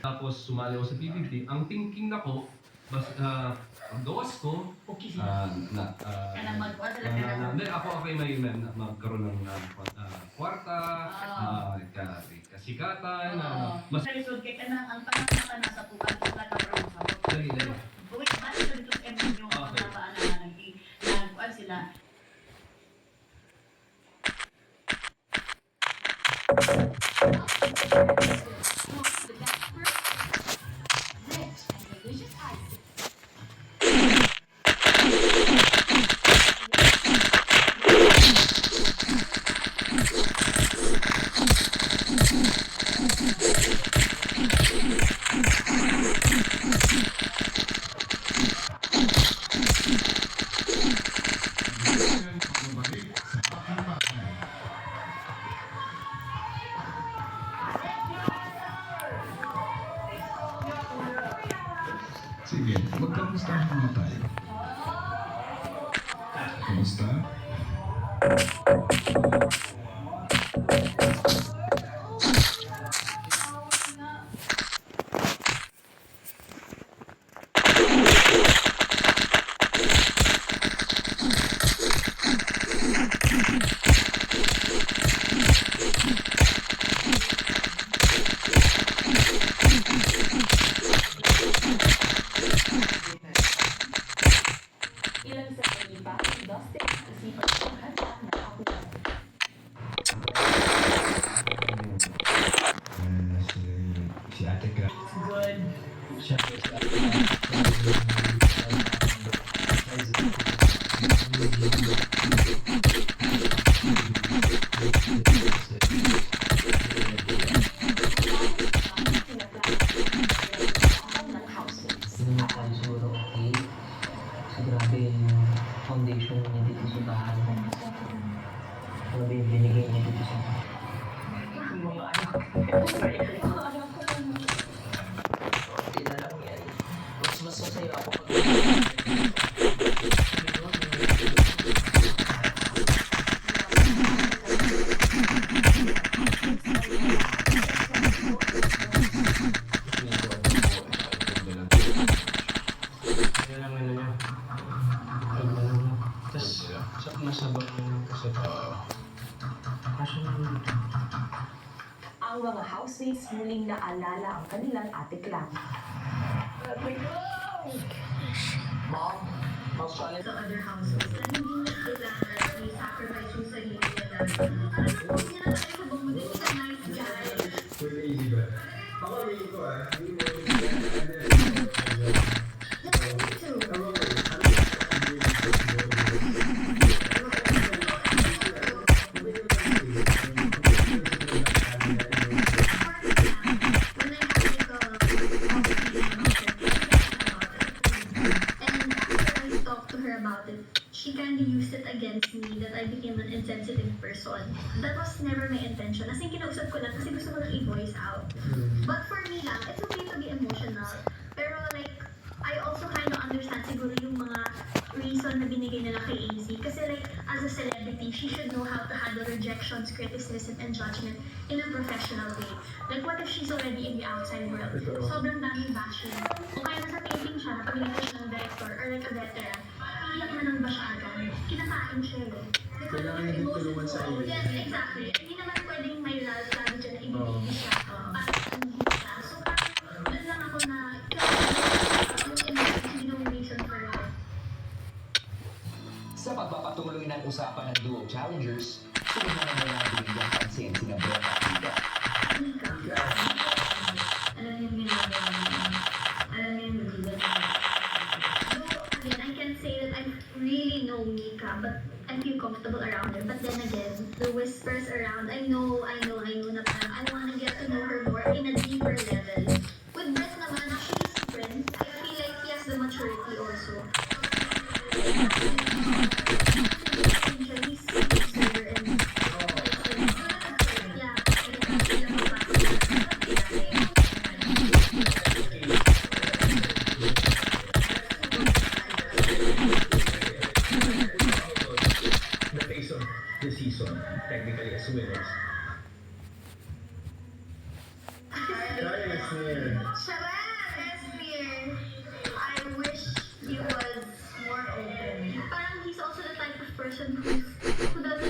Tapos sumali ako sa PBB. Ang thinking nako, ang gawas ko, Okay sila. Kanang magkuha sila ka na. hindi, ako may magkaroon ng kwarta, kasikatan, mas Lisod kay kanang ang pangataka na sa tukan ka na pero sa dali. wait, basta sa dito sa MU yung kapaan na nagkuhan sila. Sige, magkamustahan muna tayo. Kamusta? Ilang sa kaniba, Dustin, isipan ang handa na kapunan. Si Ate Gra. Good. Ng households. Siguro, okay. So, grabe yung foundation niya dito sa bahay. Grabe yung binigay niya dito sa bahay. Mga anak. Kilala ko yan. Mas masaya ako pag... Yan ang ano niya. Tapos, nasabak niya kasi kaso Ang mga housemates muling naalala ang kanilang ate Clam. Mom, mag-challenge. Sa other households na hindi niya kailangan may sacrifice yung sarili niya dahil parang hindi niya na tayo bumuli sa night guy. Pwede easy ba? Ako rin ito hindi mo She kind of used it against me that I became an insensitive person. That was never my intention. As in, kinausap ko lang kasi gusto ko lang i-voice out. But for me lang, it's okay to be emotional. Pero like, I also kind of understand siguro yung mga reason na binigay nila kay AZ. Kasi like, as a celebrity, she should know how to handle rejections, criticism, and judgment in a professional way. Like, what if she's already in the outside world? Sobrang daming bashing. Kung kaya nasa taping siya, napamigay siya ng director or like a veteran, iyak man ang ba siya agad? Kinakain siya eh. Kailangan hindi tulungan sa iyo. Yes, exactly. Hindi naman pwedeng may lalo dyan na ibibigay siya. Parang hindi siya. So parang, doon lang ako na, yung reason for it. Sa pagpapatuloy ng usapan ng duo challengers, sunod na naman ang binigyang pansin sina Brenda at Mika. Mika. Alam niyo yung ginagawa niya. Alam niyo yung magigan niya. So, again, I can say that I really know Mika, but I feel comfortable around her. But then again, the whispers around, I know na parang I wanna get to know her more in a deeper level. With Brett naman, actually, si Brent, I feel like he has the maturity also. He's sincere and yeah, The face of the season, technically as winners. Kaya Shaban, Esmir, I wish he was more open. Parang he's also the type of person who doesn't